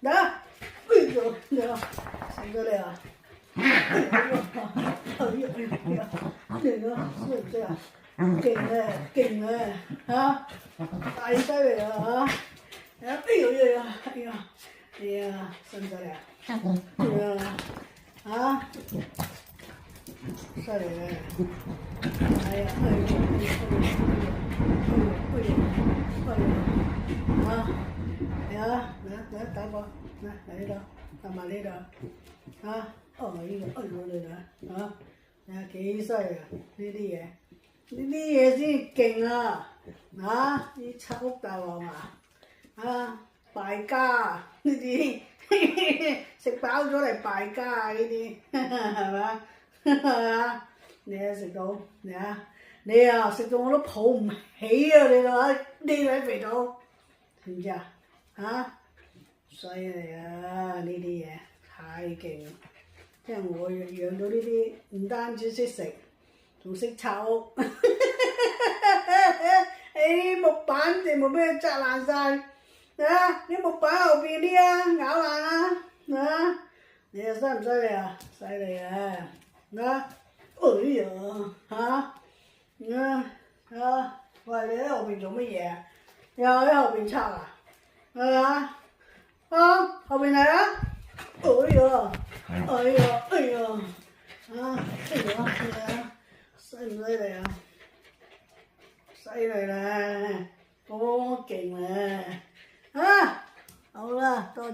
得，哎呦，得，辛苦了。哎呦，這個是這樣，勁咧嚇，太犀利啦嚇！哎呦呦呦，哎呀，哎呀，辛苦了，啊，犀利咧，哎呀，哎呦，啊，嚟啊，嚟打過，嚟呢度，搭埋呢度，啊，哦呢個，你睇，啊，你睇幾犀利啊！呢啲嘢先勁啊！啊，啲七屋大王啊，啊，敗家啊呢啲，食飽咗嚟敗家啊呢啲，係嘛？你啊食到，你啊食到我都抱唔起啊！你話呢位肥佬，知唔知啊？嚇，犀利啊！呢啲嘢太勁，即係我養到呢啲，唔單止識食，仲識拆屋。誒木板全部俾佢砸爛晒，啊！啲木板後邊啲啊咬爛啊，啊！你又犀唔犀利啊？犀利啊！啊！哎呀嚇！喂，你喺後邊做乜嘢啊？又喺後邊拆啊？係嘛？啊！後邊嚟啊！哎呀！哎呀！哎呀！啊！犀唔犀利啊？犀利咧，好勁咧！啊！好啦，多謝。